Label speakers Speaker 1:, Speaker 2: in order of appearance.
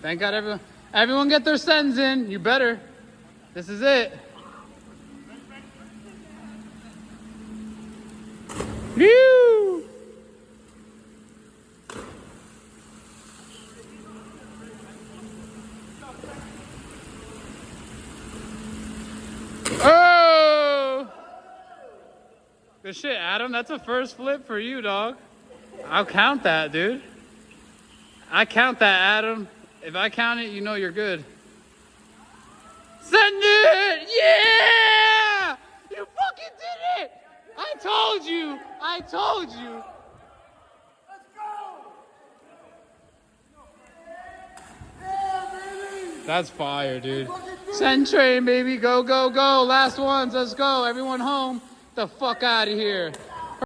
Speaker 1: Thank God everyone get their sends in. You better. This is it. Woo! Oh! Good shit, Adam. That's a first flip for you, dog. I'll count that, dude. I count that, Adam. If I count it, you know you're good. Send it! Yeah! You fucking did it! I told you! I told you!
Speaker 2: Let's go! Yeah, baby!
Speaker 1: That's fire, dude. Send train, baby. Go, go, go. Last ones. Let's go. Everyone home. Get the fuck out of here.